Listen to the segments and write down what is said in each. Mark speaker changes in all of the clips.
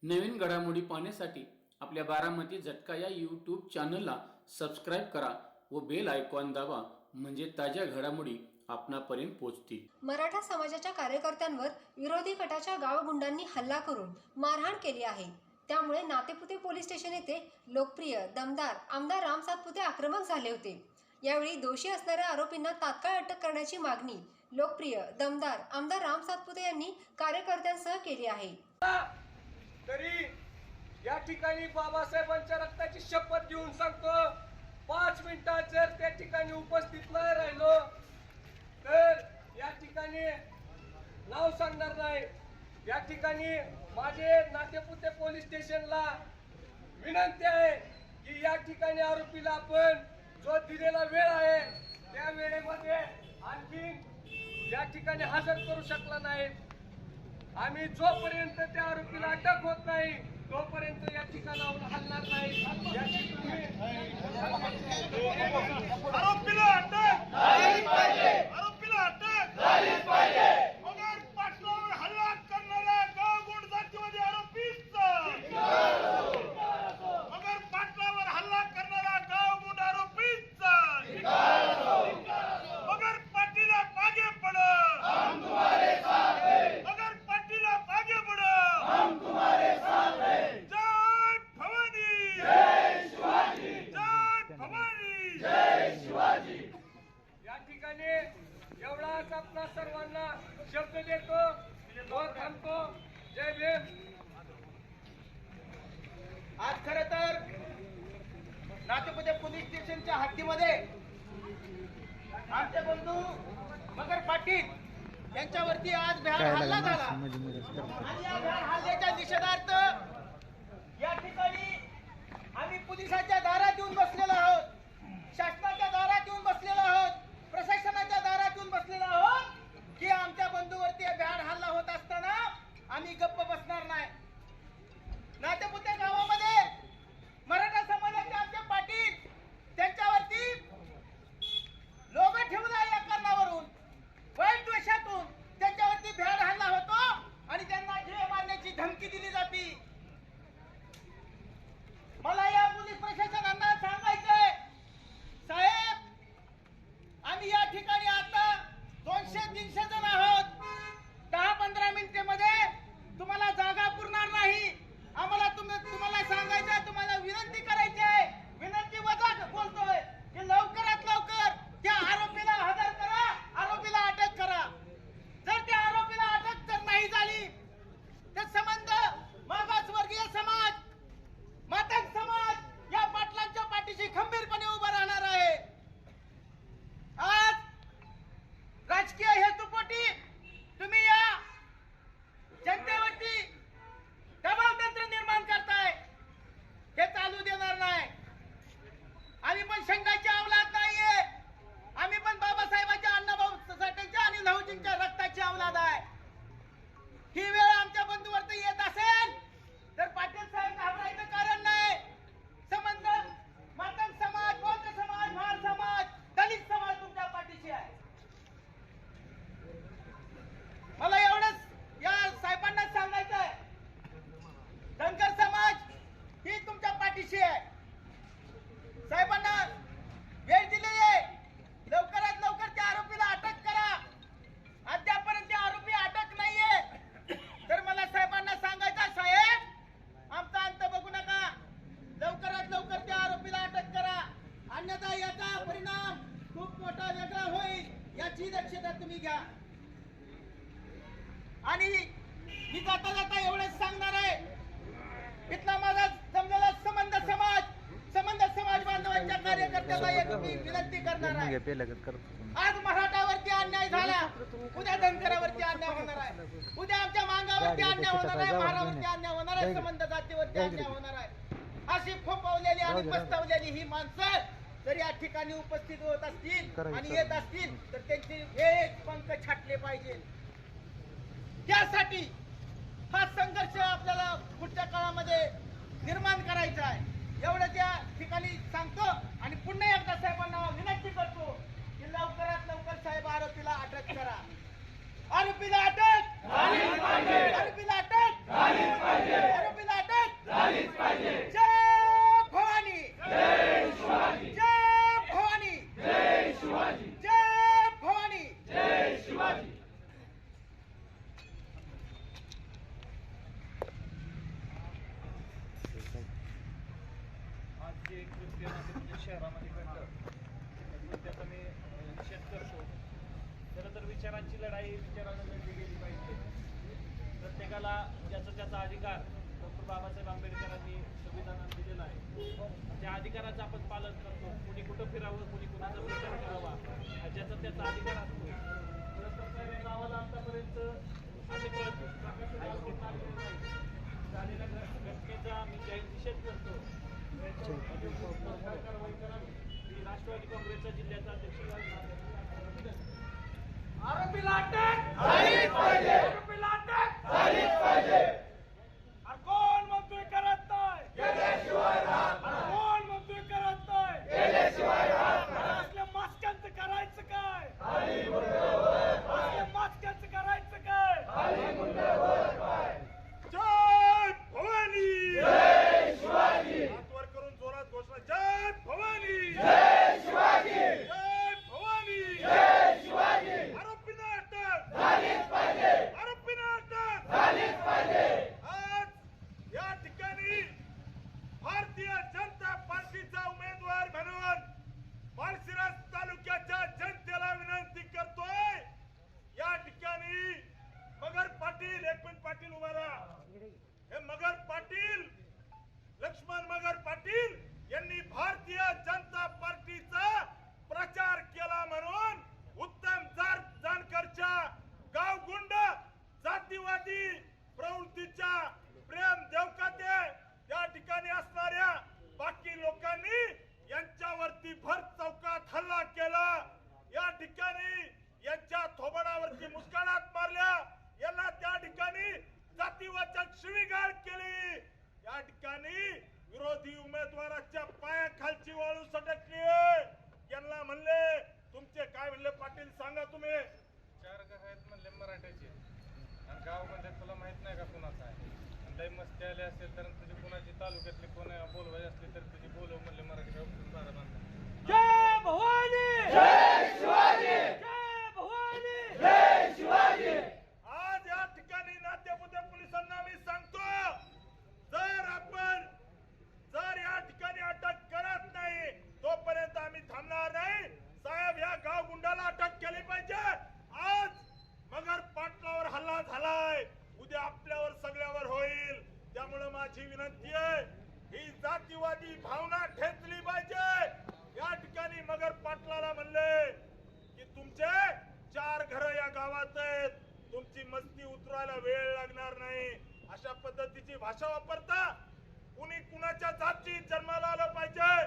Speaker 1: नवीन घडामोडी पाहण्यासाठी आपल्या बारामती झटका या यूट्यूब चॅनलला सबस्क्राईब करा व बेल आयकॉन दाबा, म्हणजे ताज्या घडामोडी आपणापर्यंत पोहोचतील।
Speaker 2: मराठा समाजाच्या कार्यकर्त्यांवर विरोधी गटाच्या गावगुंडांनी हल्ला करून मारहाण केली आहे। त्यामुळे नातेपुते पोलीस स्टेशन येथे लोकप्रिय दमदार आमदार राम सातपुते आक्रमक झाले होते। यावेळी दोषी असणाऱ्या आरोपींना तात्काळ अटक करण्याची मागणी लोकप्रिय दमदार आमदार राम सातपुते यांनी कार्यकर्त्यांसह केली आहे।
Speaker 3: तरी या ठिकाणी बाबासाहेबांच्या रक्ताची शपथ घेऊन सांगतो, 5 मिनिटात जर त्या ठिकाणी उपस्थित नाही राहिलो तर या ठिकाणी नाव सांगणार नाही। या ठिकाणी माझे नातेपुते पोलीस स्टेशनला विनंती आहे की या ठिकाणी आरोपीला आपण जो दिलेला वेळ आहे त्या वेळेमध्ये आणखी या ठिकाणी हजर करू शकला नाही। आम्ही जोपर्यंत त्या आरोपीला अटक होत नाही तोपर्यंत या ठिकाणावर हलणार नाही।
Speaker 4: आरोपीला अटक झाली पाहिजे, आरोपीला अटक झाली पाहिजे। मगर पाटलावर हल्ला करणाऱ्या गावगुंड जातीवादी आरोपींचा मगर पाटलावर हल्ला करणारा गावगुंड आरोपींचा मगर पाटीला मागे पडो, हम तुम्हारे साथ हैं। मगर पाटीला मागे पडो, हम तुम्हारे साथ हैं। जय भवानी, जय शिवाजी, जय भवानी, जय शिवाजी।
Speaker 3: या ठिकाणी एवढाच आपला सर्वांना शब्द देतो, थांबतो। जय भीम।
Speaker 5: आज खर तर नातेपुते पोलीस स्टेशनच्या हद्दीमध्ये आमचे बंधू मगर पाटील यांच्यावरती आज भ्याड हल्ला झाला आणि या भ्याड हल्ल्याच्या निषेधार्थ या ठिकाणी आम्ही पोलिसांच्या दारात येऊन बसलेलो आहोत, शासनाच्या दारात येऊन बसलेलो आहोत, प्रशासनाच्या दारात येऊन बसलेलो आहोत की आमच्या बंधूवरती भ्याड हल्ला होत असताना आम्ही गप्प बसणार नाही। नातेपुते गावामध्ये मराठा समाजाचे आमचे पाटील त्यांच्यावरती लोक ठेवला या कारणावरून वाईट द्वेषातून त्यांच्यावरती भ्याड हल्ला होतो आणि त्यांना जीव मारण्याची धमकी दिली जाते। मला या पोलीस प्रशासनाला सांगायचंय, साहेब आम्ही या ठिकाणी आता 200-300 जण आहोत, 10-15 मिनिटांमध्ये तुम्हाला जागा पुरणार नाही। आम्हाला तुम्हाला सांगायचंय, तुम्हाला विनंती करायची आहे, विनंती वजा बोलतोय की लवकरात लवकर त्या आरोपीला हजर करा, आरोपीला अटक करा। जर त्या आरोपीला अटक जर नाही झाली तर संबंध मागासवर्गीय समाज, मातंग समाज या पाटलांच्या पाठीशी खंबीरपणे उभा राहणार आहे। आज राजकीय हेतूपोटी तुम्ही या जनतेवरती दबाव तंत्र निर्माण करताय, हे चालू देणार नाही। आम्ही पण शेंगाची औलाद नाहीये, आम्ही पण बाबासाहेबांच्या अण्णाभाऊ साठेंच्या आणि लहुजींच्या रक्ताची औलाद आहे। ही वेळ आमच्या बंधूवरती येत असेल तर पाटील साहेब घाबरायचं कारण नाही। संबंध मातंग समाज, बौद्ध समाज, महार समाज, दलित समाज तुमच्या पाठीशी आहे। मला एवढंच या साहेबांना सांगायचं आहे, धनगर समाज ही तुमच्या पाठीशी आहे। साहेबांना वेळ दिली आहे, लवकरात लवकर त्या आरोपीला अटक करा। अद्यापर्यंत त्या आरोपी अटक नाहीये तर मला साहेबांना सांगायचं, साहेब आमचा अंत बघू नका, लवकरात लवकर त्या आरोपीला अटक करा, अन्यथा याचा परिणाम खूप मोठा वेगळा होईल, याची दक्षता तुम्ही घ्या। आणि मी जाता जाता एवढंच सांगणार आहे, इथला माझा जमलेला संबंध समाज बांधवांच्या कार्यकर्त्याला एक मी विनंती करणार आहे। आज मराठावरती अन्याय झाला, उद्या धनगरावरती अन्याय होणार आहे, उद्या आमच्या मांगावरती अन्याय होणार आहे, महारावरती अन्याय होणार आहे, संबंध जातीवरती अन्याय होणार आहे। अशी फोपवलेली आणि पस्तवलेली ही माणसं जर या ठिकाणी उपस्थित होत असतील आणि येत असतील तर त्यांचे एक पंख छाटले पाहिजे। त्यासाठी हा संघर्ष आपल्याला पुढच्या काळामध्ये निर्माण करायचा आहे, एवढं त्या ठिकाणी सांगतो। आणि पुन्हा एकदा साहेबांना विनंती करतो की लवकरात लवकर साहेब आरोपीला अटक करा, आरोपीला अटक, आरोपीला अटक, आरोपीला
Speaker 6: प्रत्येकाला ज्याचा त्याचा अधिकार डॉक्टर बाबासाहेब आंबेडकरांनी संविधानात दिलेला आहे, त्या अधिकाराचं आपण पालन करतो. कुणी कुठं फिरावं, कुणी कुणाचा प्रचार करावा, ज्याचा त्याचा अधिकार असतो. खरं तर या गावाला आतापर्यंत अनेक झालेल्या घटनेचा मी जाहीर निषेध करतो. कारवाई करावी. राष्ट्रवादी काँग्रेसचा जिल्ह्याचा अध्यक्ष
Speaker 3: आरोपीला अटक झालीच पाहिजे. आरोपीला अटक झालीच पाहिजे. अरे कोण म्हणतोय करत नाही, गेल्याशिवाय राहत नाही. कोण म्हणतोय करत नाही, गेल्याशिवाय राहत नाही. असल्या मास्कांचं करायचं काय, खाली मुंडवर पाय. असल्या मास्कांचं करायचं काय, खाली मुंडवर पाय. जय भवानी, जय शिवाजी. हात वर करून जोरात घोषणा, जय भवानी, जय शिवाजी, जय भवानी, जय शिवाजी. आरोपींना अटक झालीच पाहिजे. आरोपींना अटक झालीच पाहिजे. आज या ठिकाणी भारतीय जनता पार्टीचा उमेदवार म्हणून माळशिरस तालुक्याच्या जनतेला विनंती करतोय, या ठिकाणी मगर पाटील, एकमिनिट पाटील उभा राहा. हे मगर पाटील, लक्ष्मण मगर पाटील यांनी भारतीय जनता पार्टीचा प्रचार केला म्हणून उत्तम जानकरच्या गावगुंड जातीवादी प्रवृत्तीच्या प्रेम देवकाते या ठिकाणी असणाऱ्या बाकी लोकांनी यांच्यावरती भर चौकात हल्ला केला. या ठिकाणी यांच्या थोबडावरती मुस्कानात मारल्या, यांना त्या ठिकाणी जातीवाचक शिवीगाळ केली. या ठिकाणी विरोधी उमेदवाराच्या पायाखालची वाळू सटकली. यांना म्हणले, तुमचे काय म्हणले पाटील सांगा तुम्ही.
Speaker 7: 4 घर आहेत म्हणले मराठ्याचे, आणि गाव म्हणजे तुला माहित नाही का कुणाचा आहे. आणि लई मस्ती आली असेल तर तुझी कुणाची तालुक्यातली कोण बोलवायची असली तर तुझी बोलव म्हणले मराठी बारा बांधा.
Speaker 3: जय भवानी, जय शिवाजी, जय भवानी, जय शिवाजी. आज या ठिकाणी नातेपुते पोलिसांना मी सांगतो, जर या ठिकाणी अटक करत नाही तोपर्यंत आम्ही थांबणार नाही. साहेब, या गाव गुंडाला अटक केली पाहिजे. आज मगर पाटलावर हल्ला झालाय, उद्या आपल्यावर सगळ्यावर होईल. त्यामुळे माझी विनंती आहे, ही जातीवादी भावना ठेचली पाहिजे. या ठिकाणी मगर पाटलाला म्हणले की तुमचे 4 घर या गावात आहेत, तुमची मस्ती उतरायला वेळ लागणार नाही. अशा पद्धतीची भाषा वापरता. कुणी कुणाच्या जाती जन्माला आलं पाहिजे,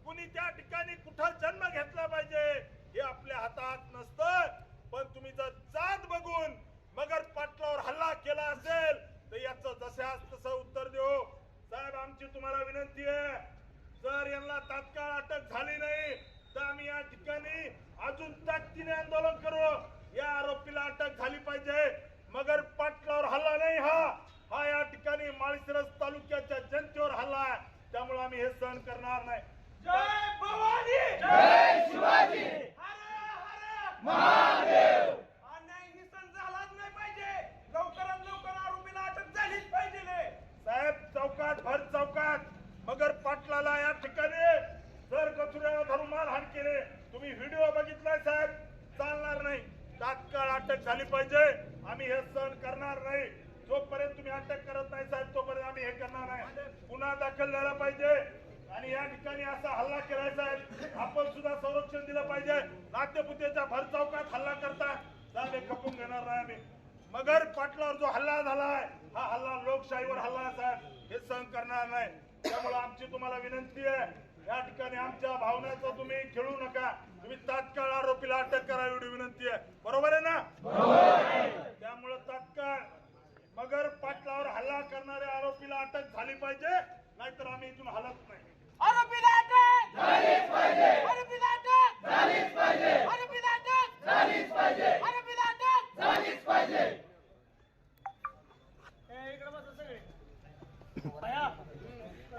Speaker 3: कुणी त्या ठिकाणी कुठं जन्म घेतला पाहिजे हे आपल्या हातात नसतं. पण तुम्ही जर जात बघून मगर पाटलावर हल्ला केला असेल तर याचं जशास तसं उत्तर देऊ. साहेब, आमची तुम्हाला विनंती आहे, जर यांना तात्काळ अटक झाली नाही तर आम्ही या ठिकाणी अजून ताकदीने आंदोलन करू. या आरोपीला अटक झाली पाहिजे. मगर पाटलावर हल्ला नाही, हा या ठिकाणी माळशिरस तालुक्याच्या जनतेवर हल्ला आहे. त्यामुळे आम्ही हे सहन करणार नाही. जय भवानी, जय शिवाजी, हर हर महादेव. अन्याय निसन झालाच नाही पाहिजे. लवकरात लवकर आरोपीला अटक झालीच पाहिजे. साहेब, चौकात भर चौकात मगर पाटलाला या ठिकाणी जर कचऱ्याला धरून मारहाण केले. तुम्ही व्हिडिओ बघितलाय साहेब, चालणार नाही. तात्काळ अटक झाली पाहिजे. आम्ही हे सहन करणार नाही. जोपर्यंत तुम्ही अटक करत नाही साहेब तोपर्यंत आम्ही हे करणार नाही. गुन्हा दाखल झाला पाहिजे. आणि या ठिकाणी असा हल्ला केलाय साहेब, आपण सुद्धा संरक्षण दिलं पाहिजे. नातेपुतेच्या भर चौकात हल्ला करता साहेब, हे खपून घेणार नाही आम्ही. मगर पाटलावर जो हल्ला झालाय हा हल्ला लोकशाहीवर हल्ला आहे साहेब, हे सहन करणार नाही. त्यामुळे आमची तुम्हाला विनंती आहे, या ठिकाणी आमच्या भावनाचा तुम्ही खेळू नका. तुम्ही तात्काळ आरोपीला अटक करा एवढी विनंती आहे. बरोबर आहे ना? त्यामुळे तात्काळ मगर पाटलावर हल्ला करणाऱ्या आरोपीला अटक झाली पाहिजे, नाहीतर आम्ही इथून हलत नाही.
Speaker 5: आरोपीला अटक झालीच पाहिजे. आरोपीला अटक झालीच पाहिजे. आरोपीला अटक झालीच पाहिजे. आरोपीला अटक झालीच पाहिजे.
Speaker 6: इकडे बसा सगळे. भया,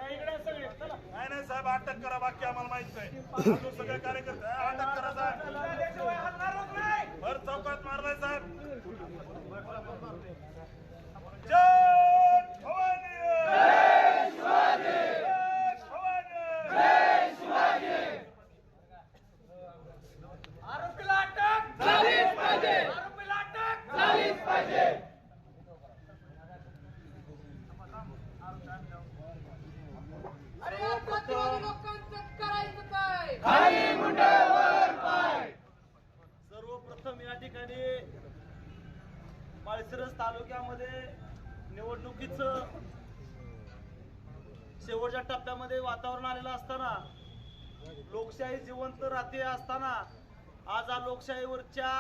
Speaker 6: इकडे सगळे चला.
Speaker 3: नाही साहेब, अटक करा, बाकी आम्हाला माहित नाही. अजून सगळे कार्यकर्ते अटक करा साहेब. भर चौकात मारलाय साहेब. जय भवानी, जय शिवाजी, जय भवानी, जय शिवाजी. आरोपीला अटक झालीच पाहिजे. आरोपीला अटक झालीच पाहिजे.
Speaker 5: ठिकाणी माळशिरस तालुक्यामध्ये निवडणुकीचं शेवटच्या टप्प्यामध्ये वातावरण आलेलं असताना, लोकशाही जिवंत राहते असताना, आज हा लोकशाहीवरच्या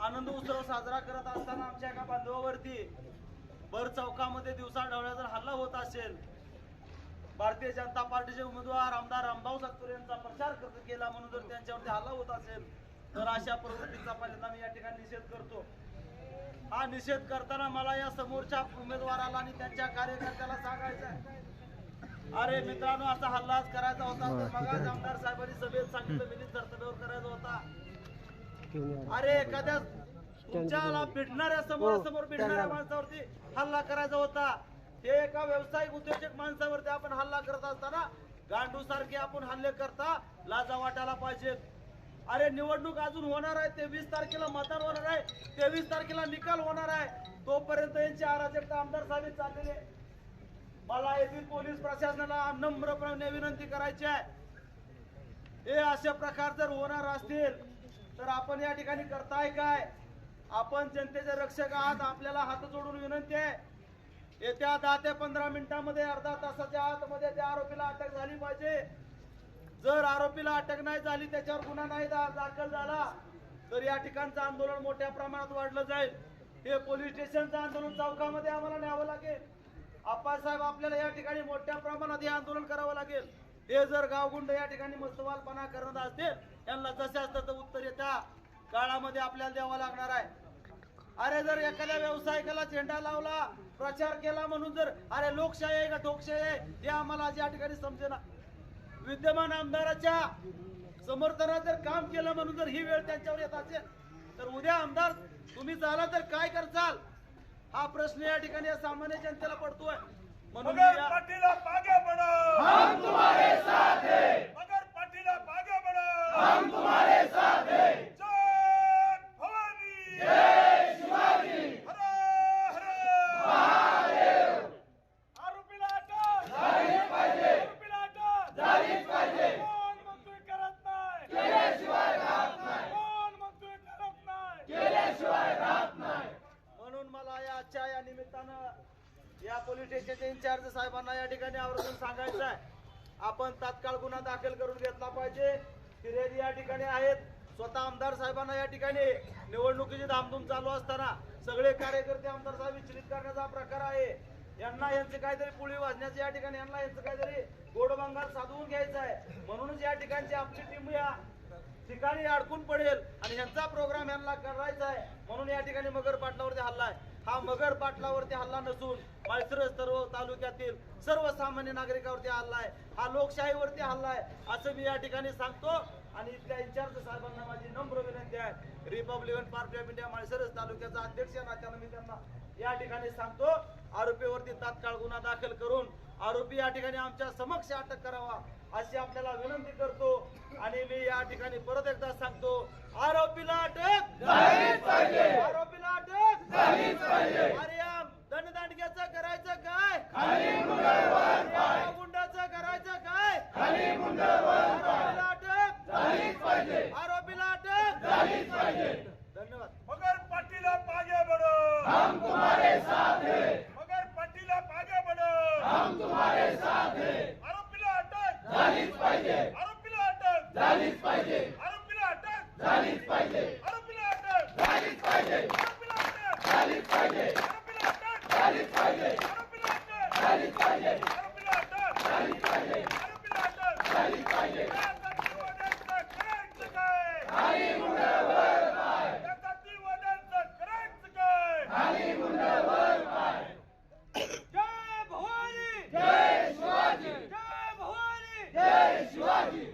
Speaker 5: आनंद उत्सव साजरा करत असताना आमच्या एका बांधवावरती भर चौकामध्ये दिवसाढवळ्या जर हल्ला होत असेल, भारतीय जनता पार्टीचे उमेदवार आमदार रामभाऊ सातपुते यांचा प्रचार केला म्हणून जर त्यांच्यावरती हल्ला होत असेल, तर अशा प्रवृत्तीचा पहिल्यांदा मी या ठिकाणी निषेध करतो. हा निषेध करताना मला या समोरच्या उमेदवाराला आणि त्यांच्या कार्यकर्त्याला सांगायचं आहे, अरे मित्रांनो, असा हल्लाच करायचा होता तर मग आज आमदार साहेबांनी सभेत सांगितलं मिलिंद धर्तव्यावर करायचा होता. अरे एखाद्या तुमच्याला भेटणाऱ्या समोरासमोर भेटणाऱ्या माणसावरती हल्ला करायचा होता. हे एका व्यावसायिक उद्योजक माणसावरती आपण हल्ला करत असताना गांडू सारखे आपण हल्ले करता लाजा वाटायला पाहिजे. अरे निवडणूक अजून होणार आहे, 23 तारखेला मतदान होणार आहे, 23 तारखेला निकाल होणार आहे, तोपर्यंत यांची अराजकता आमदार साहेब चाललेली आहे. मला येथील पोलीस प्रशासनाला नम्रपणे विनंती करायची आहे, हे अशा प्रकार जर होणार असतील तर आपण या ठिकाणी करताय काय? आपण जनतेचे रक्षक आहात, आपल्याला हात जोडून विनंती आहे, येत्या 10 ते 15 मिनिटांमध्ये, अर्धा तासाच्या आतमध्ये त्या आरोपीला अटक झाली पाहिजे. जर आरोपीला अटक नाही झाली, त्याच्यावर गुन्हा नाही दाखल झाला, तर या ठिकाणचं आंदोलन मोठ्या प्रमाणात वाढलं जाईल. हे पोलीस स्टेशनचं आंदोलन चौकामध्ये आम्हाला न्यावं लागेल. आप्पासाहेब, आपल्याला या ठिकाणी मोठ्या प्रमाणात हे आंदोलन करावं लागेल. हे जर गावगुंड या ठिकाणी मस्तवालपणा करत असतील, त्यांना जसे असतं उत्तर येत्या काळामध्ये आपल्याला द्यावं लागणार आहे. अरे जर एखाद्या व्यावसायिकाला झेंडा लावला, प्रचार केला म्हणून जर अरे लोकशाही आहे का ठोकशाही आहे हे आम्हाला या ठिकाणी समजेना. विद्यमान आमदाराच्या समर्थनात जर काम केलं म्हणून जर ही वेळ त्यांच्यावर येत असेल, तर उद्या आमदार तुम्ही झाला तर काय करचाल, हा प्रश्न या ठिकाणी सामान्य जनतेला पडतोय. म्हणून
Speaker 4: मगर पाटीला आगे बढ़ो, हम तुम्हारे साथ हैं. मगर पाटीला आगे बढ़ो, हम तुम्हारे साथ हैं. जय भवानी, जय शिवाजी, हर हर महादेव. आरोपीला अटक झालीच पाहिजे, आरोपीला अटक झालीच पाहिजे. कोण मंजुरी करत नाही, केल्याशिवाय राहत नाही. कोण मंजुरी करत नाही, केल्याशिवाय राहत नाही.
Speaker 5: म्हणून मला या आजच्या या निमित्तानं या पोलीस स्टेशनचे इन्चार्ज साहेबांना या ठिकाणी आवर्जून सांगायचं आहे, आपण तात्काळ गुन्हा दाखल करून घेतला पाहिजे. फिर्यादी या ठिकाणी आहेत. स्वतः आमदार साहेबांना या ठिकाणी निवडणुकीची धामधूम चालू असताना सगळे कार्यकर्ते आमदार साहेब विचलित करण्याचा प्रकार आहे. यांना यांचे काहीतरी पुळी वाजण्याचे या ठिकाणी यांना यांचं काहीतरी गोडबंगाल साधवून घ्यायचं आहे. म्हणूनच या ठिकाणची आपली टीम या ठिकाणी अडकून पडेल आणि यांचा प्रोग्राम यांना करायचा आहे. म्हणून या ठिकाणी मगर पाटलावरती हल्ला आहे. हा मगर पाटलावरती हल्ला नसून माळशिरस तालुक्यातील सर्वसामान्य नागरिकावरती हल्ला आहे. हा लोकशाहीवरती हल्ला आहे असं मी या ठिकाणी सांगतो. आणि इथल्या इन्चार्ज साहेबांना माझी नम्र विनंती आहे, Republican party of India Malshiras तालुक्याचा अध्यक्ष या नात्यानं मी त्यांना या ठिकाणी सांगतो, आरोपीवरती तात्काळ गुन्हा दाखल करून आरोपी या ठिकाणी आमच्या समक्ष अटक करावा अशी आपल्याला विनंती करतो. आणि मी या ठिकाणी परत एकदा सांगतो, आरोपीला अटक झालीच पाहिजे, आरोपीला अटक झालीच पाहिजे. अरे या दंडदांडग्याचं करायचं काय, खाली मुंडवर पाय. गुंडाचं करायचं काय, खाली मुंडवर पाय. आरोपीला अटक झालीच पाहिजे, आरोपीला अटक झालीच पाहिजे. धन्यवाद.
Speaker 4: मगर पाटीला आगे बढ़ो, हम तुम्हारे साथ हैं. मगर पाटीला आगे बढ़ो, हम तुम्हारे साथ हैं. आरोपीला अटक झालीच पाहिजे, आरोपीला अटक झालीच पाहिजे, आरोपीला अटक झालीच पाहिजे, आरोपीला अटक झालीच पाहिजे, आरोपीला अटक झालीच पाहिजे, आरोपीला अटक झालीच पाहिजे, आरोपीला अटक झालीच पाहिजे, आरोपीला अटक झालीच पाहिजे, आरोपीला अटक झालीच पाहिजे. करायचं काय, खाली मुंडवर पाय. करायचं काय, खाली मुंडवर पाय. जय भवानी, जय शिवाजी, जय भवानी, जय शिवाजी.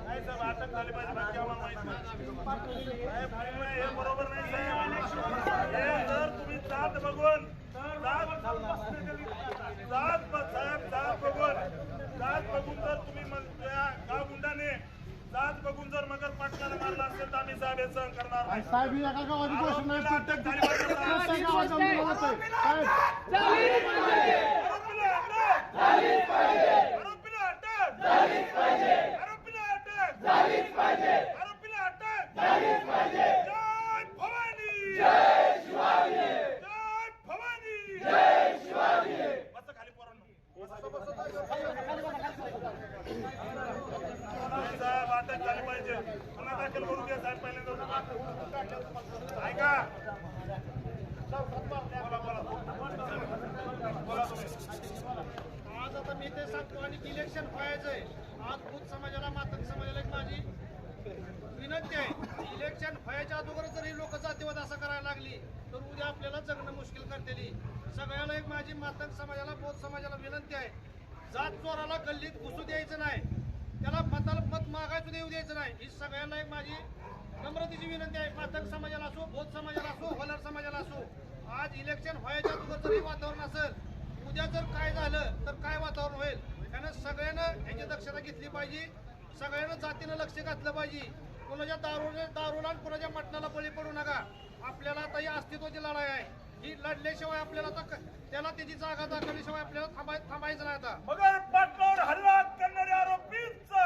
Speaker 4: नाही साहेब, अटक झाली पाहिजे, बाकी आम्हाला माहित नाही. साहेब हे बरोबर नाही साहेब. हे जर तुम्ही जात बघून साहेब हे सहन करणार नाही.
Speaker 5: साहेब एका गावाची घोषणा
Speaker 4: आरोपीला अटक झाली पाहिजे.
Speaker 5: प्रत्येक गावात आंदोलन होतंय. साहेब
Speaker 4: आरोपीला अटक झालीच पाहिजे. आरोपीला अटक झालीच पाहिजे. आरोपीला अटक झालीच पाहिजे. आरोपीला अटक झालीच पाहिजे. जय भवानी, जय शिवाजी, जय भवानी, जय शिवाजी. बसा खाली पोरांनो. साहेब अटक झाली पाहिजे. पुन्हा दाखल करून घ्या साहेब पहिल्यांदा. ऐका
Speaker 5: आज आता मी ते सांगतो आणि इलेक्शन व्हायचंय. आज बूथ समाजाला मातंग समाजाला एक माझी विनंती आहे. इलेक्शन व्हायच्या अगोदर जर ही लोक जातीवाद असं करायला लागली तर उद्या आपल्याला जगणं मुश्किल करतेली. सगळ्याला एक माझी मातंग समाजाला बौद्ध समाजाला विनंती आहे. जात चोराला गल्लीत घुसू द्यायचं नाही. त्याला मत मागायचं देऊ द्यायचं नाही. ही सगळ्यांना एक माझी नम्रतेची विनंती आहे. मातंग समाजाला असो, बौद्ध समाजाला असो, होलार समाजाला असो. आज इलेक्शन व्हायच्या अगोदर जर वातावरण असेल, उद्या जर काय झालं तर काय वातावरण होईल. त्यानं सगळ्यांना ह्याची दक्षता घेतली पाहिजे. सगळ्यांना जातीनं लक्ष घातलं पाहिजे. कोणाच्या दारूला आणि कोणाच्या मटणाला बळी पडू नका. आपल्याला आता ही अस्तित्वाची लढाई आहे. ही लढल्याशिवाय आपल्याला आता त्याला त्याची जागा दाखवल्याशिवाय आपल्याला थांबायचं नाही. आता
Speaker 4: मगर पाटलावर हल्ला करणाऱ्या आरोपींचा,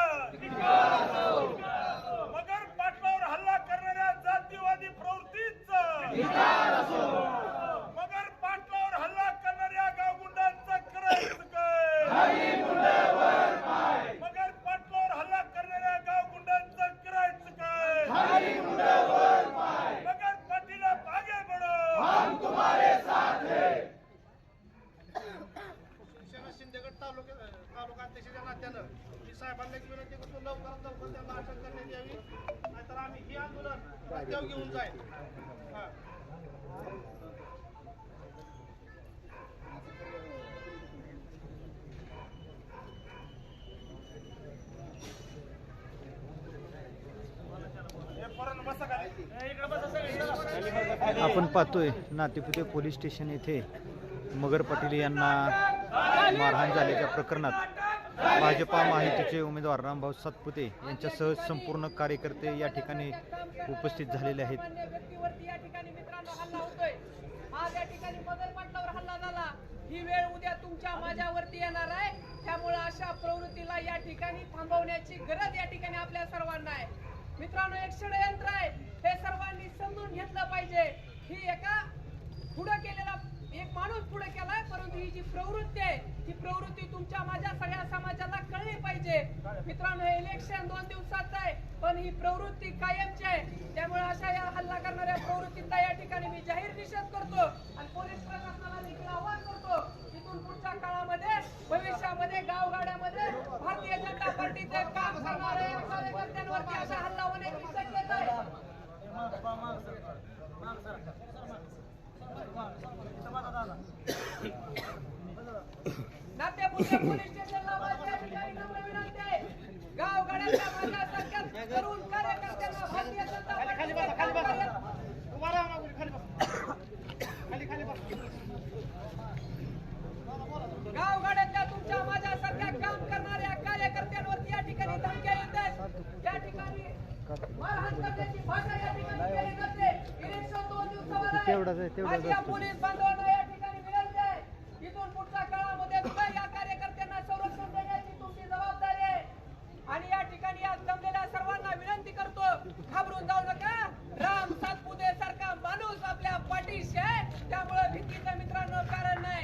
Speaker 4: मगर पाटलावर हल्ला करणाऱ्या जातीवादी प्रवृत्तीचा, मगर पाटलावर हल्ला करणाऱ्या गावगुंडांचं करायचं काय? मगर पाटलावर हल्ला करणाऱ्या गावगुंडांचं करायचं काय? मगर पाटीला आगे बढो, हम तुम्हारे साथ हैं.
Speaker 5: शिंदेगड तालुका अध्यक्षाच्या नात्यानं मी साहेबांना एक विनंती करतो, लवकरात लवकर त्यांना अटक करण्यात यावी. नाहीतर आम्ही ही आंदोलन रस्त्यावर घेऊन जाईल.
Speaker 8: आपण पाहतोय नातेपुते पोलीस स्टेशन येथे मगर पाटील यांना मारहाण झाल्याच्या प्रकरणात भाजपा माहितीचे उमेदवार रामभाऊ सातपुते यांच्यासह संपूर्ण कार्यकर्ते या ठिकाणी उपस्थित झालेले आहेत.
Speaker 9: या ठिकाणी मित्रांनो हल्ला होतोय. आज या ठिकाणी मगर पाटलावर हल्ला झाला. ही वेळ उद्या तुमच्या माझ्यावरती येणार आहे. त्यामुळे अशा प्रवृत्तीला या ठिकाणी थांबवण्याची गरज या ठिकाणी आपल्या सर्वांना आहे. मित्रांनो, एक षडयंत्र आहे. हे सर्वांनी समजून घेतलं पाहिजे. ही एका पुढे केलेला एक माणूस पुढे केलाय, परंतु ही जी प्रवृत्ती आहे ती प्रवृत्ती तुमच्या माझ्या सगळ्या समाजाला कळली पाहिजे. मित्रांनो, हे इलेक्शन 2 दिवसाचं आहे, पण ही प्रवृत्ती कायमची आहे. त्यामुळे अशा या हल्ला करणाऱ्या प्रवृत्तीचा या ठिकाणी मी जाहीर निषेध करतो आणि पोलीस प्रशासनाला देखील आवाहन करतो. इथून पुढच्या काळामध्ये भविष्यामध्ये गावगाड्यामध्ये भारतीय जनता पार्टीचे काम करणाऱ्या कार्यकर्त्यांवरती अशा हल्ला होण्याची शक्यता आहे. नातेपुते पोलीस स्टेशनला माझी या ठिकाणी नम्र विनंती आहे. गावगाड्याच्या माझ्यासारख्या तरुण कार्यकर्त्यांना भारतीय जनता गावगाड्यातल्या तुमच्या माझ्यासारख्या काम करणाऱ्या कार्यकर्त्यांवरती या ठिकाणी धमक्या येत आहेत. या ठिकाणी मारहाण करण्याची भाषा या ठिकाणी केली जाते. इलेक्शन 2 दिवसावर आहे. माझी या पोलीस बांधवांना या ठिकाणी विनंती आहे. इथून पुढच्या काळामध्ये सुद्धा या कार्यकर्त्यांना संरक्षण देण्याची तुमची जबाबदारी आहे. आणि या ठिकाणी आज जमलेल्या सर्वांना विनंती करतो, घाबरून जाऊ नका. राम सातपुते सारखा माणूस आपल्या पाठीशी आहे. त्यामुळे भीतीचं मित्रांनो कारण नाही.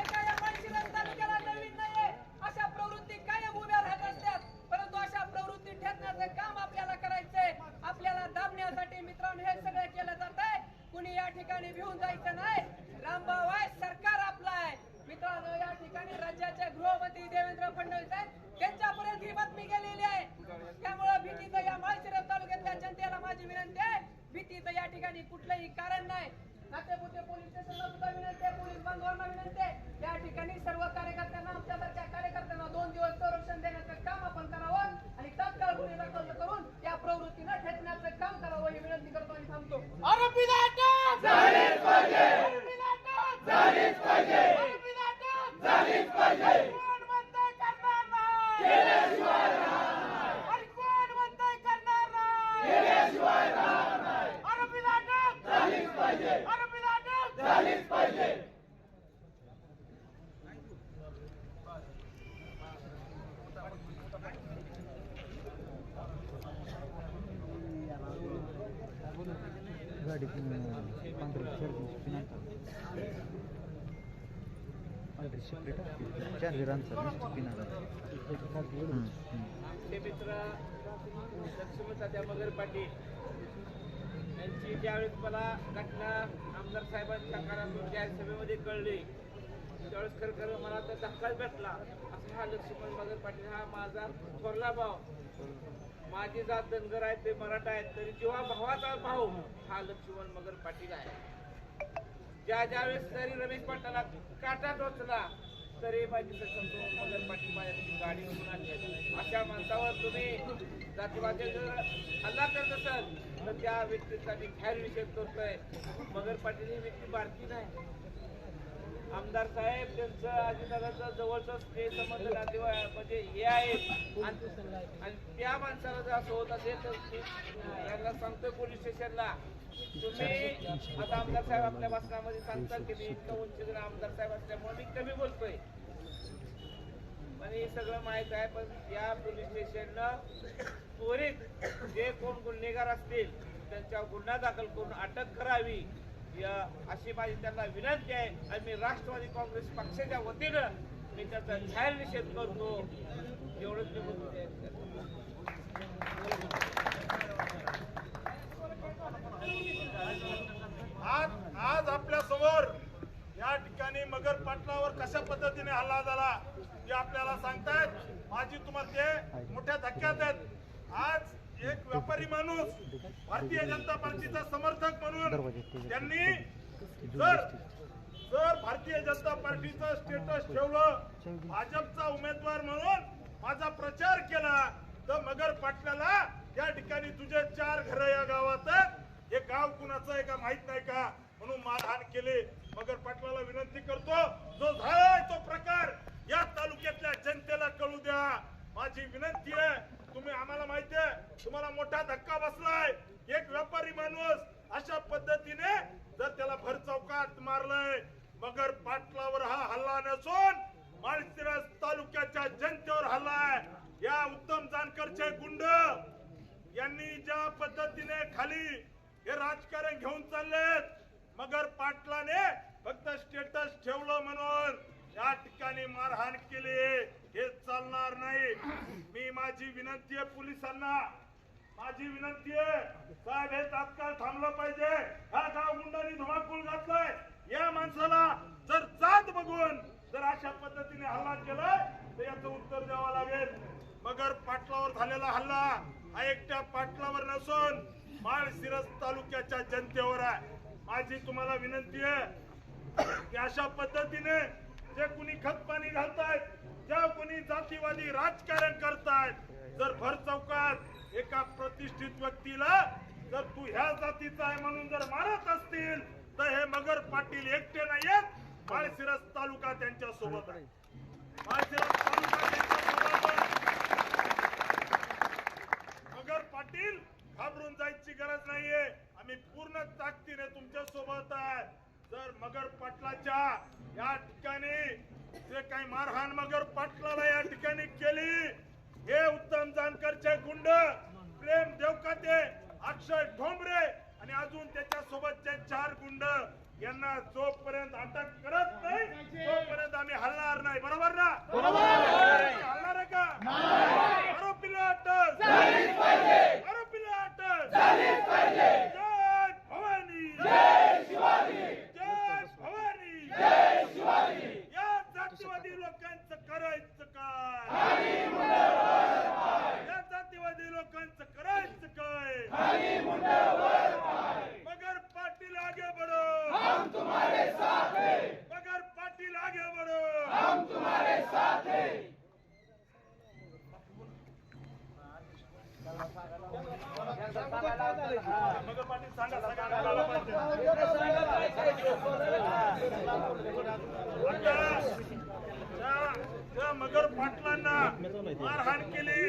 Speaker 9: एका या माळशिरस तालुक्याला नवीन नाहीये. अशा प्रवृत्ती कायम उभ्या राहत असतात, परंतु अशा प्रवृत्ती ठेचण्याचं काम आपल्याला करायचंय. आपल्याला दाबण्यासाठी मित्रांनो हे सगळं केलं जात आहे. कुणी या ठिकाणी भिवून जायचं नाही. रामभाऊ आहे, सरकार आपलं आहे. मित्रांनो, या ठिकाणी राज्याचे गृहमंत्री देवेंद्र फडणवीस आहेत. त्यांच्यापर्यंत ही बातमी गेलेली आहे. त्यामुळे भीतीचं या माळशिरस तालुक्यातल्या जनतेला माझी विनंती आहे, भीतीचं या ठिकाणी कुठलंही कारण नाही. नातेपुते पोलीस स्टेशनला सुद्धा विनंती आहे, पोलीस बांधवांना विनंती आहे. या ठिकाणी सर्व कार्यकर्त्यांना, आमच्यासारख्या कार्यकर्त्यांना 2 दिवस संरक्षण देण्याचं काम आपण करावं आणि तात्काळ गुन्हे दाखल करून या प्रवृत्तीला ठेचण्याचं काम करावं ही विनंती करतो आणि थांबतो.
Speaker 5: आरोपीला अटक झालीच पाहिजे. आरोपीला अटक झालीच पाहिजे. आरोपीला अटक झालीच पाहिजे. कोण बंद करणार नाही केल्याशिवाय आणि कोण बंद
Speaker 8: गाडी
Speaker 5: ते मित्र लक्ष्मणतात्या मगर पाटील यांची ज्यावेळेस मला घटना आमदार साहेबांच्या कानातून जाहीर सभेमध्ये कळली त्यावेळेस खरं मला तर धक्काच भेटला. असं हा लक्ष्मण मगर पाटील हा माझा थोरला भाव, माझी जात धनगर आहे ते मराठा आहेत तरी जेव्हा भावाचा भाऊ हा लक्ष्मण मगर पाटील आहे. ज्यावेळेस जरी रमेश पाटलाला काटा टोचला तरी माझी मगर पाटील माझ्या गाडी घेऊन आणली. अशा माणसावर तुम्ही जातीवादी जर हल्ला करत असाल तर त्या व्यक्तीचा मी खैर निषेध करतोय. मगर पाटील ही व्यक्ती बारकी नाही. आमदार साहेब त्यांचं अजितदादाचं जवळचं ते संबंध नातेवाईक म्हणजे हे आहेत आणि त्या माणसाला जर असं होत असेल तर यांना सांगतोय पोलीस स्टेशनला तुम्ही आता आमदार साहेब आपल्या भाषणामध्ये सांगतात की मी इतकं उंचीवर आमदार साहेब असल्यामुळे मी कमी बोलतोय पण हे सगळं माहित आहे. पण या पोलीस स्टेशननं त्वरित जे कोण गुन्हेगार असतील त्यांच्यावर गुन्हा दाखल करून अटक करावी अशी माझी त्यांना विनंती आहे. आणि मी राष्ट्रवादी काँग्रेस पक्षाच्या वतीनं मी त्याचा जाहीर निषेध करतो. एवढंच मी बोलतो.
Speaker 4: आज आपल्या समोर या ठिकाणी मगर पाटलावर कशा पद्धतीने हल्ला झाला हे आपल्याला सांगतायत. माझी तुम्हाला ते मोठ्या धक्क्यात आहेत. आज एक व्यापारी माणूस भारतीय जनता पार्टीचा समर्थक म्हणून त्यांनी जर भारतीय जनता पार्टीचं स्टेटस ठेवलं, भाजपचा उमेदवार म्हणून माझा प्रचार केला तर मगर पाटलाला या ठिकाणी तुझे 4 घर या गावात हे गाव कुणाचं आहे का माहित नाही का म्हणून मारहाण केले. मगर पाटलाला विनंती करतो जो झालाय तो प्रकार या तालुक्यातल्या जनतेला कळू द्या. माझी विनंती आहे. तुम्ही आम्हाला माहिती आहे तुम्हाला मोठा धक्का बसलाय. एक व्यापारी माणूस अशा पद्धतीने जर त्याला भर चौकात मारलंय. मगर पाटलावर हा हल्ला नसून माळशिरस तालुक्याच्या जनतेवर हल्ला आहे. या उत्तम जानकरचे गुंड यांनी ज्या पद्धतीने खाली हे राजकारण घेऊन चाललेत, मगर पाटलाने फक्त स्टेटस ठेवलं म्हणून या ठिकाणी मारहाण केली. हे चालणार नाही. मी माझी विनंती आहे पोलिसांना, माझी विनंती आहे साहेब हे तात्काळ थांबलं पाहिजे. हा गाव गुंडांनी धुमाकूळ घातलाय. या माणसाला जर जात बघून जर अशा पद्धतीने हल्ला केला तर याचं उत्तर द्यावं लागेल. मगर पाटलावर झालेला हल्ला हा एकट्या पाटलावर नसून माळशिरस तालुक्याच्या जनतेवर आहे. माझी तुम्हाला विनंती आहे की अशा पद्धतीने जे कुणी खतपाणी घालतायत, ज्या कुणी जातीवादी राजकारण करतायत, जर भर चौकात एका प्रतिष्ठित व्यक्तीला जर तू ह्या जातीचा आहे म्हणून जर मारत असतील तर हे मगर पाटील एकटे नाहीयेत. माळशिरस तालुका त्यांच्या सोबत आहे. माळशिरस तालुका त्यांच्या सोबत आहे. मगर पाटील घाबरून जायची गरज नाहीये. आम्ही पूर्ण ताकदीने तुमच्या सोबत आहे. जर मगर पाटलाच्या या ठिकाणी जे काही मारहाण मगर पाटलाला या ठिकाणी केली, हे उत्तम जानकरचे गुंड प्रेम देवकाते, अक्षय ढोंबरे आणि अजून त्याच्या सोबतचे 4 गुंड यांना जोपर्यंत अटक करत नाही तोपर्यंत आम्ही हलणार नाही. बरोबर ना? हलणार आहे का? आरोपीला अटक झालीच पाहिजे. आरोपीला अटक झालीच पाहिजे. जय भवानी, जय शिवाजी, जय भवानी, जय शिवाजी. या जातीवादी लोकांचं करायचं काय? या जातीवादी लोकांचं करायचं काय? मगर पाटील आगे बढ़ो, हम तुम्हारे साथ हैं. मगर पाटील आगे बढ़ो, हम तुम्हारे साथ हैं. मगर पाटील सांगा मगर पाटलांना मारहाण केली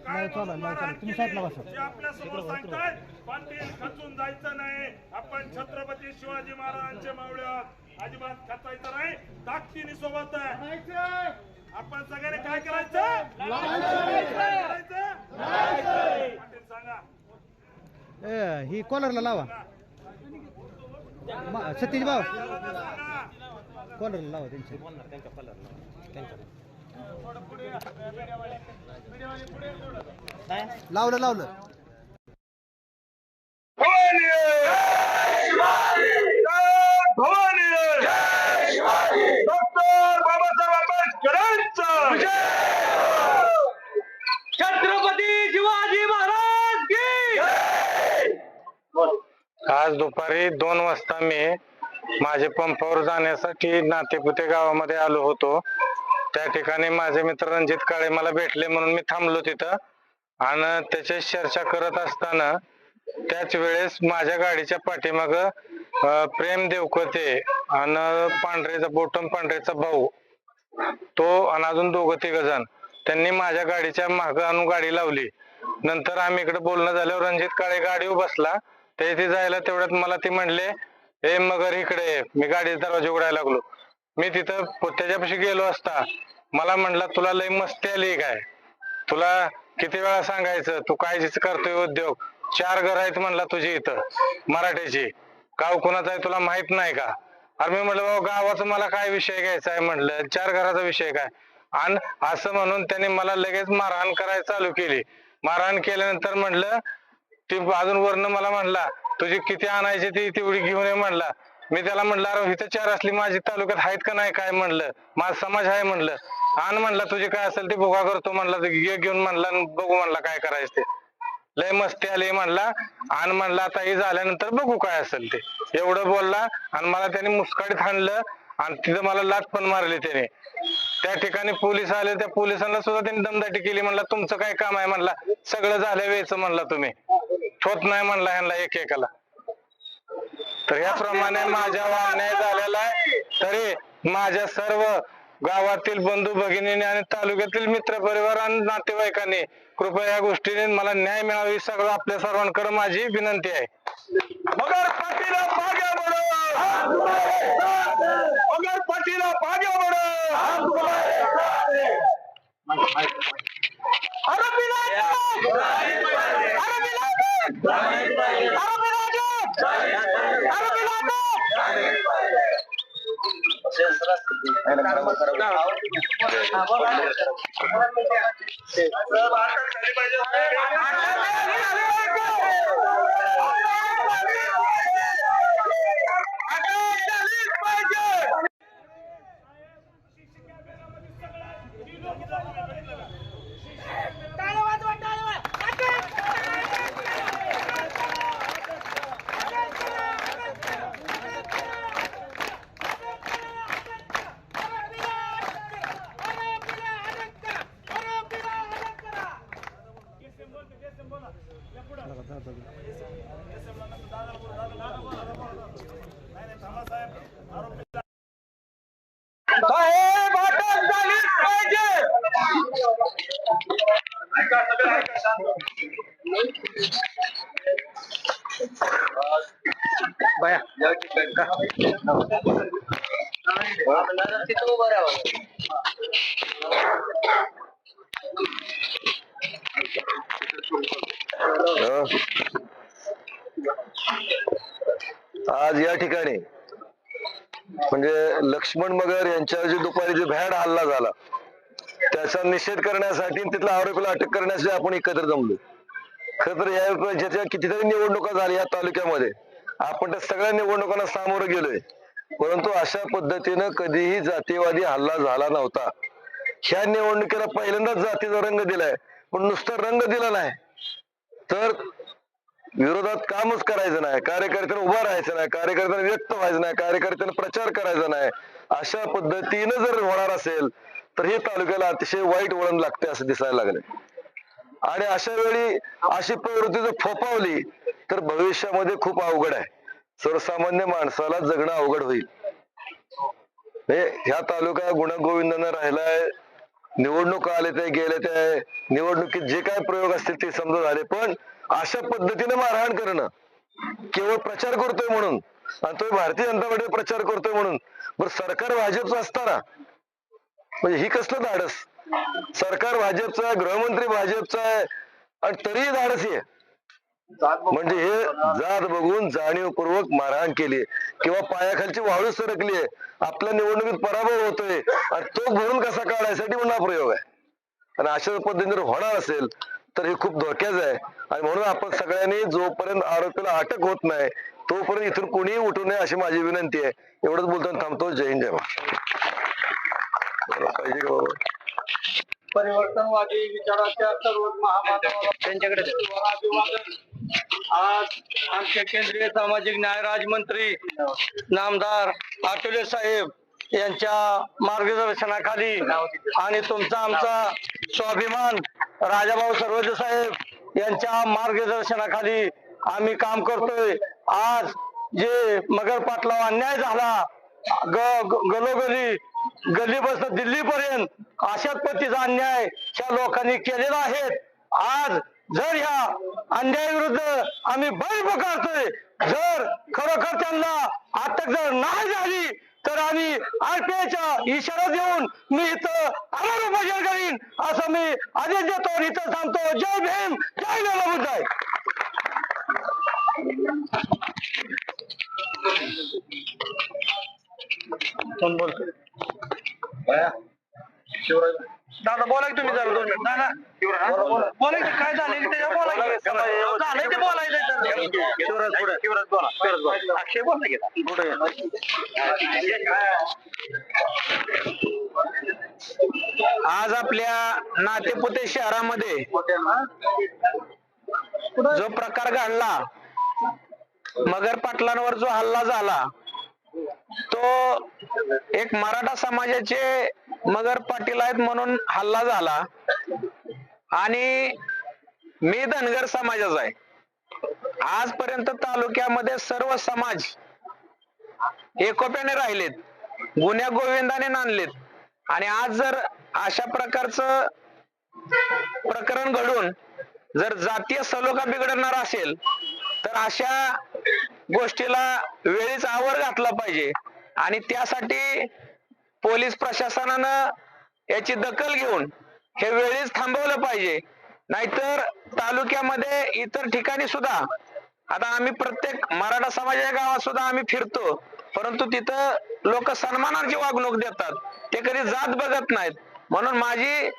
Speaker 4: काय तुम्ही साईडला बसा. जे आपल्या समोर सांगतायत पाटील खचून जायचं नाही, आपण छत्रपती शिवाजी महाराजांचे मावळे आहोत, अजिबात खचायचं नाही, ताकदीने सोबत आहे. आपण सगळ्यांनी काय करायचं? पाटील सांगा.
Speaker 8: ही कॉलरला लावा सतीश भाऊ, कॉलरला लावा त्यांच्या लावलं
Speaker 3: छत्रपती शिवाजी महाराज की
Speaker 7: आज दुपारी 2 वाजता मी माझे पंपावर जाण्यासाठी नातेपुते गावामध्ये आलो होतो. त्या ठिकाणी माझे मित्र रणजित काळे मला भेटले म्हणून मी थांबलो तिथं आणि त्याच्याशी चर्चा करत असताना त्याच वेळेस माझ्या गाडीच्या पाठीमाग प्रेम देवकते आणि पांढरेचा बोटम पांढरेचा भाऊ तो आणि अजून 2-3 जण त्यांनी माझ्या गाडीच्या माग आणून गाडी लावली. नंतर आम्ही इकडे बोलणं झाल्यावर रणजित काळे गाडीवर बसला. ते इथे जायला तेवढ्यात मला ते म्हणले, हे मगर इकडे. मी गाडीचा दरवाजा उघडायला लागलो. मी तिथं त्याच्यापाशी गेलो असता मला म्हणला, तुला लय मस्ती आली काय? तुला किती वेळा सांगायचं, तू काय करतोय उद्योग? 4 घर आहेत म्हणला तुझी इथं मराठ्याची, गाव कोणाचं आहे तुला माहित नाही का? अरे मी म्हटलं, बाबा गावाचा मला काय विषय घ्यायचा आहे म्हटलं, 4 घराचा विषय काय? आणि असं म्हणून त्याने मला लगेच मारहाण करायला चालू केली. मारहाण केल्यानंतर म्हटलं, ती अजून वरनं मला म्हणला, तुझी किती आणायची ती तेवढी घेऊन ये म्हणला. मी त्याला म्हणलं, अरे इथं 4 असली माझी तालुक्यात आहेत का नाही काय म्हणलं, माझा समाज आहे म्हणलं. आण म्हणला, तुझी काय असेल ते भोगा करतो म्हणला, घेऊन म्हणला, बघू म्हणला काय करायचं ते. लय मस्ती आली म्हणला. आणि म्हणला, आता ही झाल्यानंतर बघू काय असेल ते. एवढं बोलला आणि मला त्याने मुस्काडीत हाणलं आणि तिथं मला लाथ पण मारली त्याने. त्या ठिकाणी पोलीस आले, त्या पोलिसांना सुद्धा त्यांनी दमदाटी केली. म्हणला, तुमचं काय काम आहे म्हणला, सगळं झालं वेळचं म्हणला, तुम्ही ठोत नाही म्हणला ह्यांना एकेकाला. तर याप्रमाणे माझ्या अन्याय झालेला आहे. तरी माझ्या सर्व गावातील बंधू भगिनीने आणि तालुक्यातील मित्र परिवार आणि नातेवाईकांनी कृपया या गोष्टीने मला न्याय मिळावी, सगळं आपल्या सर्वांकडे माझी विनंती आहे.
Speaker 4: मगर पाटीला मागे बढ़ो, मगर पाटीला मागे बढ़ो.
Speaker 10: आज या ठिकाणी म्हणजे लक्ष्मण मगर यांच्यावर जे दुपारी जे भ्याड हल्ला झाला त्याचा निषेध करण्यासाठी तिथल्या आरोपीला अटक करण्यासाठी आपण एकत्र जमलो. खरं तर या ज्याच्या कितीतरी निवडणुका झाल्या या तालुक्यामध्ये, आपण त्या सगळ्या निवडणुकांना सामोरं गेलोय, परंतु अशा पद्धतीनं कधीही जातीवादी हल्ला झाला नव्हता. ह्या निवडणुकीला पहिल्यांदाच जातीचा रंग दिलाय, पण नुसता रंग दिला नाही तर विरोधात कामच करायचं नाही, कार्यकर्त्यांना उभा राहायचं नाही, कार्यकर्त्यांना व्यक्त व्हायचं नाही, कार्यकर्त्यांना प्रचार करायचा नाही. अशा पद्धतीनं जर होणार असेल तर हे तालुक्याला अतिशय वाईट वळण लागते असं दिसायला लागले. आणि अशा वेळी अशी प्रवृत्ती जर फोफावली तर भविष्यामध्ये खूप अवघड आहे. सर्वसामान्य माणसाला जगणं अवघड होईल. ह्या तालुका गुण्यागोविंदानं राहिलाय, निवडणुका आले ते गेले ते निवडणुकीत जे काय प्रयोग असतील ते समजा झाले, पण अशा पद्धतीने मारहाण करणं केवळ प्रचार करतोय म्हणून, आणि तो भारतीय जनता पार्टी प्रचार करतोय म्हणून, बरं सरकार भाजपचं असताना म्हणजे ही कसलं धाडस? सरकार भाजपचं आहे, गृहमंत्री भाजपचा आहे, आणि तरीही धाडस आहे. म्हणजे हे जात बघून जाणीवपूर्वक मारहाण केली किंवा पायाखालची वाळू सरकली आहे, आपल्या निवडणुकीत पराभव होतोय आणि तो भरून कसा काढायसाठी म्हणून हा प्रयोग आहे. आणि अशा पद्धतीने जर होणार असेल तर हे खूप धोक्याचं आहे. आणि म्हणून आपण सगळ्यांनी जोपर्यंत आरोपीला अटक होत नाही तोपर्यंत इथून कोणीही उठू नये अशी माझी विनंती आहे. एवढंच बोलताना थांबतो. जय हिंद, जय महाराष्ट्र. पाहिजे का बाबा?
Speaker 3: परिवर्तनवादी विचाराच्या सर्व महामानवाला त्यांच्याकडे अभिवादन. आज आमचे केंद्रीय सामाजिक न्याय राज्यमंत्री नामदार आठवले साहेब यांच्या मार्गदर्शनाखाली आणि तुमचा आमचा स्वाभिमान राजाभाऊ सर्वोदय साहेब यांच्या मार्गदर्शनाखाली आम्ही काम करतोय. आज जे मगर पाटलावर अन्याय झाला, गलोगली गल्लीपासून दिल्लीपर्यंत अशाच पद्धतीचा अन्याय ह्या लोकांनी केलेला आहे. आज जर ह्या अन्यायाविरुद्ध आम्ही बंड पुकारतोय. जर खरोखर त्यांना अटक जर नाही झाली तर आम्ही आरपीआयचा इशारा देऊन मी इथं आमरण उपोषण करीन असं मी आदेश देतो आणि इथं सांगतो. जय भीम, जय नमोबुद्धाय. कोण बोलतोय? दादा बोला की तुम्ही जरा 2 मिनिट. दादा बोला की काय झालं की त्याच्यावर बोला की झालंय ते बोलायचं. अक्षय बोला की
Speaker 7: आज आपल्या नातेपुते शहरामध्ये जो प्रकार घडला, मगर पाटलांवर जो हल्ला झाला, तो एक मराठा समाजाचे मगर पाटील आहेत म्हणून हल्ला झाला. आणि मी धनगर समाजाचा आहे. आजपर्यंत तालुक्यामध्ये सर्व समाज एकोप्याने राहिलेत, गुन्ह्या गोविंदाने नांदलेत. आणि आज जर अशा प्रकारचं प्रकरण घडून जर जातीय सलोखा बिघडणार असेल तर अशा गोष्टीला वेळीच आवर घातला पाहिजे. आणि त्यासाठी पोलीस प्रशासनानं याची दखल घेऊन हे वेळीच थांबवलं पाहिजे. नाहीतर तालुक्यामध्ये इतर ठिकाणी सुद्धा, आता आम्ही प्रत्येक मराठा समाजाच्या गावात सुद्धा आम्ही फिरतो, परंतु तिथं लोक सन्मानाची वागणूक देतात, ते कधी जात बघत नाहीत. म्हणून माझी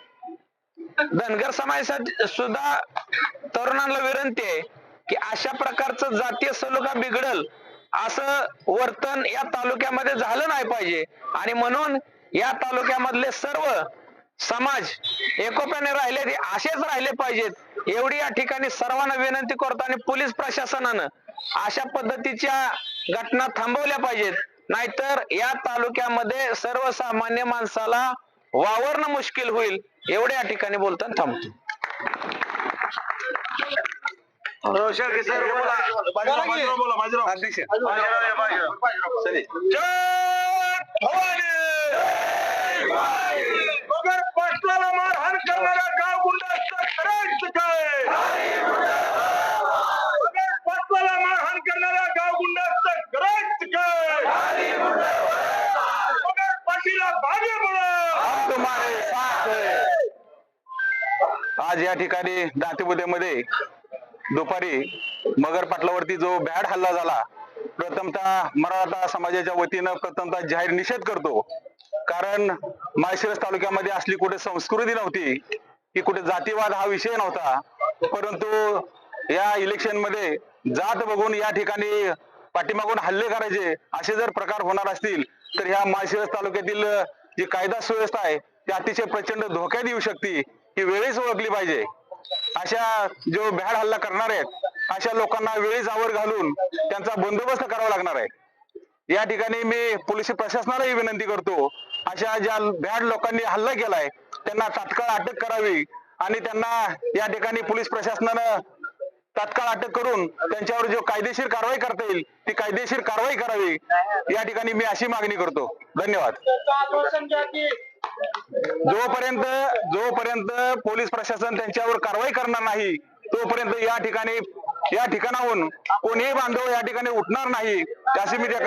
Speaker 7: धनगर समाजासाठी सुद्धा तरुणांना विनंती आहे की अशा प्रकारचं जातीय सलोखा बिघडल असं वर्तन या तालुक्यामध्ये झालं नाही पाहिजे. आणि म्हणून या तालुक्यामधले सर्व समाज एकोप्याने राहिले ते असेच राहिले पाहिजेत एवढी या ठिकाणी सर्वांना विनंती करतो. आणि पोलीस प्रशासनानं अशा पद्धतीच्या घटना थांबवल्या पाहिजेत. नाहीतर या तालुक्यामध्ये सर्वसामान्य माणसाला वावरणं मुश्किल होईल. एवढे या ठिकाणी बोलताना थांबतो.
Speaker 4: मगर पाटलाला मारहाण करणाऱ्या गाव गुंडांचं खरंच काय? मगर पाटलाला मारहाण करणाऱ्या गाव गुंडांचं खरंच काय? मगर पाटीला भागे बोला.
Speaker 7: तुम्हारे साथ है. आज या ठिकाणी नातेपुतेमध्ये दुपारी मगर पाटलावरती जो भ्याड हल्ला झाला, प्रथमतः मराठा समाजाच्या वतीनं प्रथमतः जाहीर निषेध करतो. कारण माळशिरस तालुक्यामध्ये असली कुठे संस्कृती नव्हती की कुठे जातीवाद हा विषय नव्हता. परंतु या इलेक्शन मध्ये जात बघून या ठिकाणी पाठीमागून हल्ले करायचे असे जर प्रकार होणार असतील तर ह्या माळशिरस तालुक्यातील जी कायदा सुव्यवस्था आहे ती अतिशय प्रचंड धोक्यात येऊ शकते. ही वेळीच ओळखली पाहिजे. अशा जो भ्याड हल्ला करणार आहेत अशा लोकांना वेळीच आवर घालून त्यांचा बंदोबस्त करावा लागणार आहे. या ठिकाणी मी पोलीस प्रशासनालाही विनंती करतो, अशा ज्या भ्याड लोकांनी हल्ला केलाय त्यांना तात्काळ अटक करावी आणि त्यांना या ठिकाणी पोलीस प्रशासनानं तात्काळ अटक करून त्यांच्यावर जो कायदेशीर कारवाई करता येईल ती कायदेशीर कारवाई करावी. या ठिकाणी मी अशी मागणी करतो. धन्यवाद. जोपर्यंत पोलीस प्रशासन त्यांच्यावर कारवाई करणार नाही तोपर्यंत या ठिकाणाहून कोणीही बांधव या ठिकाणी उठणार नाही अशी मी त्या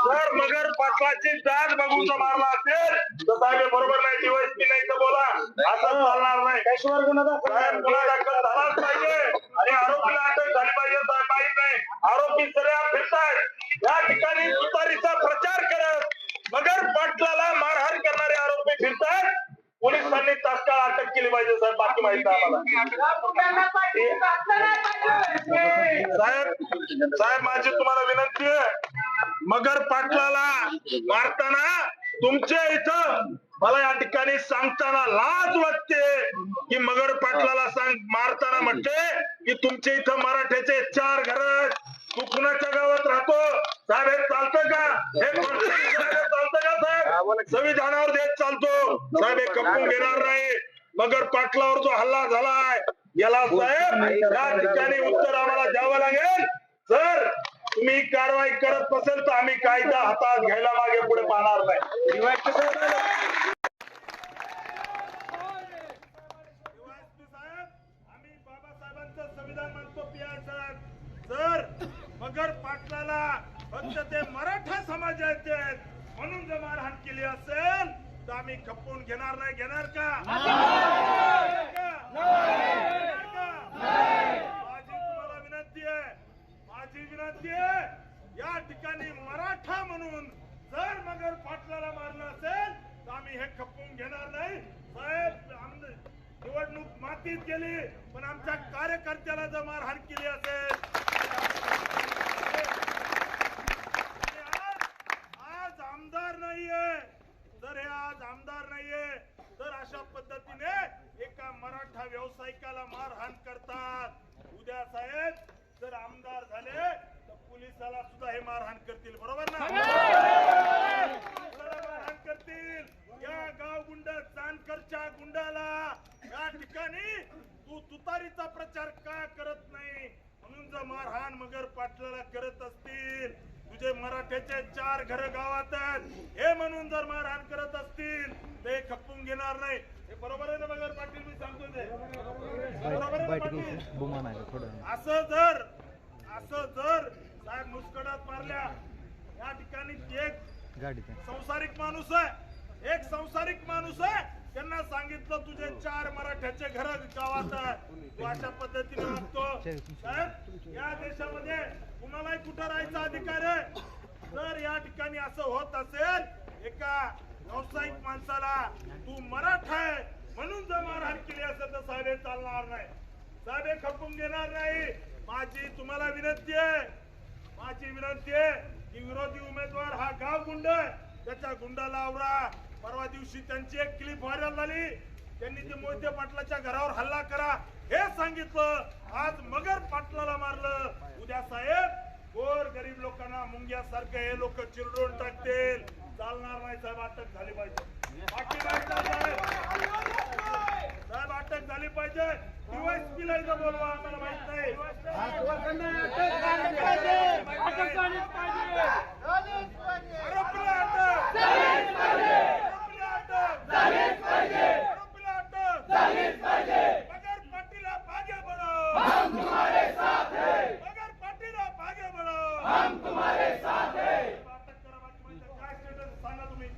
Speaker 4: जर मगर पाटलाची जात बघून जर मारला असेल तर साहेब बरोबर नाही डीवायएसपी नाही तर बोला असं चालणार नाही साहेब गुन्हा दाखल झालाच पाहिजे आणि आरोपीला अटक झाली पाहिजे साहेब माहित नाही आरोपी सगळ्या फिरतायत या ठिकाणी तुतारीचा प्रचार करत मगर पाटलाला मारहाण करणारे आरोपी फिरतायत पोलिसांनी तात्काळ अटक केली पाहिजे साहेब बाकी माहिती साहेब माझी तुम्हाला विनंती आहे मगर पाटलाला मारताना तुमच्या इथं मला या ठिकाणी सांगताना लाज वाटते की मगर पाटलाला मारताना म्हणते की तुमच्या इथं मराठ्याचे 4 घर तू कुणाच्या गावात राहतो साहेब हे चालतं का हे चालतं का साहेब संविधानावर देत चालतो साहेब हे खपवून घेणार नाही मगर पाटलावर जो हल्ला झालाय याला साहेब या ठिकाणी उत्तर आम्हाला द्यावं लागेल जर तुम्ही कारवाई करत नसेल तर आम्ही कायदा हातात घ्यायला मागे पुढे पाहणार नाही आम्ही बाबासाहेबांचं संविधान मानतो पीआय साहेब जर मगर पाटलाला फक्त ते मराठा समाजाचे आहेत म्हणून जर मारहाण केली असेल तर आम्ही खपवून घेणार नाही घेणार का माझी विनंती आहे या ठिकाणी मराठा म्हणून जर मगर पाटलाला मारलं असेल तर आम्ही हे खपवून घेणार नाही साहेब निवडणूक मातीत गेली पण आमच्या कार्यकर्त्याला जर मारहाण केली असेल आज आमदार नाहीये जर हे आज आमदार नाहीये तर अशा पद्धतीने एका मराठा व्यावसायिकाला मारहाण करतात उद्या साहेब जर आमदार झाले तर पोलिसाला सुद्धा हे मारहाण करतील बरोबर ना मारहाण करतील या गाव गुंड जानकरच्या गुंडाला या ठिकाणी तू तुतारीचा प्रचार का करत नाही म्हणून जर मारहाण मगर पाटलाला करत असतील तुझे मराठ्याचे 4 घर गावात आहेत हे म्हणून जर मारहाण करत असतील ते खपवून घेणार नाही हे बरोबर आहे ना मगर पाटील मी सांगतो ते बरोबर आहे पाटील असं जर साहेब मुस्कडात मारल्या या ठिकाणी एक संसारिक माणूस आहे त्यांना सांगितलं तुझे 4 मराठ्याचे घर गावात आहे तू अशा पद्धतीने वागतो साहेब या देशामध्ये कुणालाही कुठं राहायचा अधिकार आहे जर या ठिकाणी असं होत असेल एका व्यावसायिक माणसाला तू मराठा आहे म्हणून जर मारहाण केली असेल तर साहेब हे चालणार नाही साहेब हे खपवून घेणार नाही माझी तुम्हाला विनंती आहे की विरोधी उमेदवार हा गाव गुंड आहे त्याच्या गुंडाला आवरा परवा दिवशी त्यांची एक क्लिप व्हायरल झाली त्यांनी ते मोहिते पाटलाच्या घरावर हल्ला करा हे सांगितलं आज मगर पाटलाला मारलं उद्या साहेब गोर गरीब लोकांना मुंग्यासारखं हे लोक चिरडून टाकतील चालणार नाही साहेब अटक झाली पाहिजे बाकी साहेब अटक झाली पाहिजे डीवायएसपी ला इथं बोलवा आम्हाला माहित नाही मगर पाटीला आगे बढ़ो हम तुम्हारे साथ हैं मगर पाटीला आगे बढ़ो हम तुम्हारे साथ हैं अटक करा बाकी काय स्टेटस सांगा तुम्ही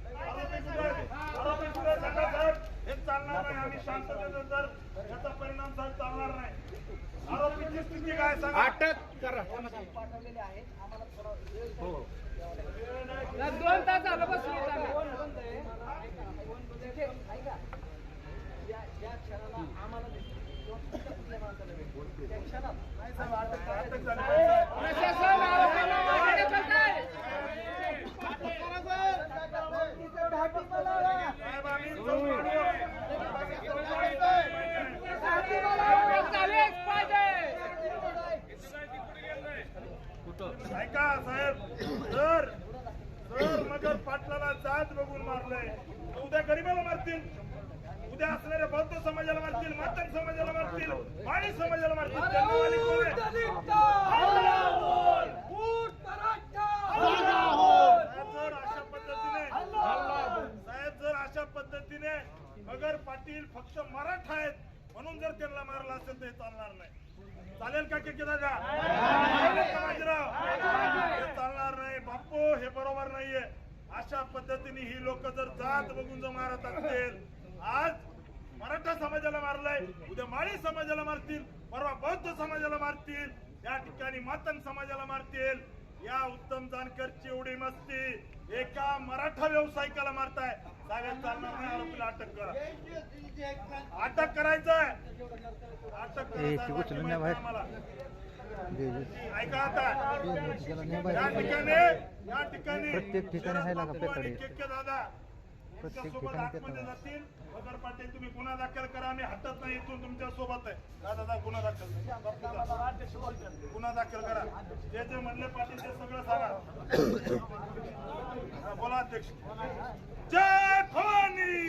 Speaker 4: आरोपी सुद्धा सांगा साहेब हे चालणार नाही आम्ही शांततेत जर याचा परिणाम साहेब चालणार नाही आरोपीची स्थिती काय सांगा अटक करा पाठवलेले आहे आम्हाला हो
Speaker 9: 2 तास झालं बसलो या क्षणाला आम्हाला त्या क्षणात नाही साहेब अटक ऐका साहेब जर मगर पाटलाला जात बघून मारलंय उद्या गरीबाला मारतील उद्या असणाऱ्या बौद्ध
Speaker 4: समाजाला मारतील, मातंग समाजाला मारतील, माळी समाजाला मारतील. जन्मवाली कोण आहे? साहेब जर अशा पद्धतीने मगर पाटील फक्त मराठा आहेत म्हणून जर त्यांना मारला असेल तर हे चालणार नाही. चालेल का के दादा? बाजीराव, हे चालणार नाही बापू, हे बरोबर नाहीये. अशा पद्धतीने ही लोक जर जात बघून जर मारत असतील, आज मराठा समाजाला मारलाय, उद्या माळी समाजाला मारतील, परवा बौद्ध समाजाला मारतील, या ठिकाणी मातंग समाजाला मारतील. या उत्तम जानकरची एवढी मस्ती, एका मराठा व्यावसायिकाला मारताय. साहेब चालणार नाही, आरोपीला अटक करा. अटक करायचंय, अटक करायचं आम्हाला. ऐका आता, या ठिकाणी
Speaker 8: प्रत्येक ठिकाणी आहे लागा पेकडे.
Speaker 4: दादा
Speaker 8: प्रत्येक
Speaker 4: सोबत
Speaker 8: ठिकाणी
Speaker 4: आतमध्ये जातील. मगर पाटील तुम्ही गुन्हा दाखल करा, आम्ही हटत नाही, इथून तुमच्या सोबत आहे. दादा गुन्हा दाखल, गुन्हा दाखल करा. जे जे म्हणले पाटील ते सगळं सांगा. बोला अध्यक्ष. जय भवानी,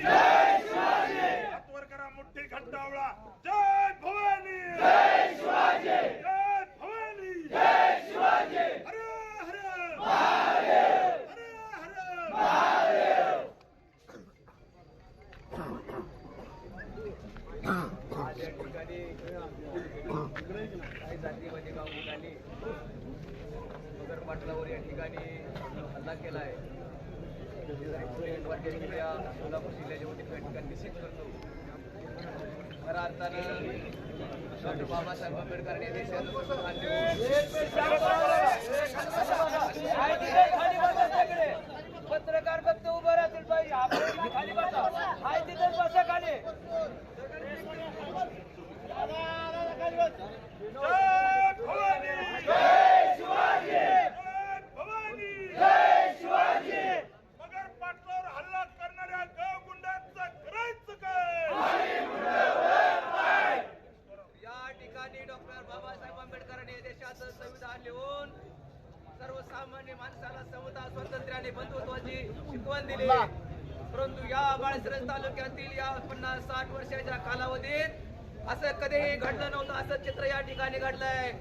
Speaker 4: हातवर करा, मोठी घंटावळा. जय भवानी, जय भवानी, हर हर
Speaker 3: या ठिकाणी काही जातीमध्ये गाव ठिकाणी मगर पाटलावर या ठिकाणी हल्ला केला आहे. सोलापूर जिल्ह्याच्या वतीने या ठिकाणी निश्चित करतो. खऱ्या अर्थानं डॉक्टर बाबासाहेब आंबेडकर यांनी
Speaker 9: पत्रकार फक्त उभं राहतील पाहिजे. खाली बसा, हाय तिथं बसा खाली.
Speaker 4: जय भवानी, जय शिवाजी, जय भवानी, जय शिवाजी. मगर पाटलावर हल्ला करणाऱ्या गावगुंडांचं करायचं काय?
Speaker 3: या ठिकाणी डॉक्टर बाबासाहेब आंबेडकरांनी देशाचं संविधान लिहून सर्वसामान्य माणसाला समता, स्वातंत्र्य आणि बंधुत्वाची शिकवण दिली. परंतु या माळशिरस तालुक्यातील या 50-60 वर्षाच्या कालावधीत असं कधीही घडलं नव्हतं. असं चित्र या ठिकाणी घडलंय.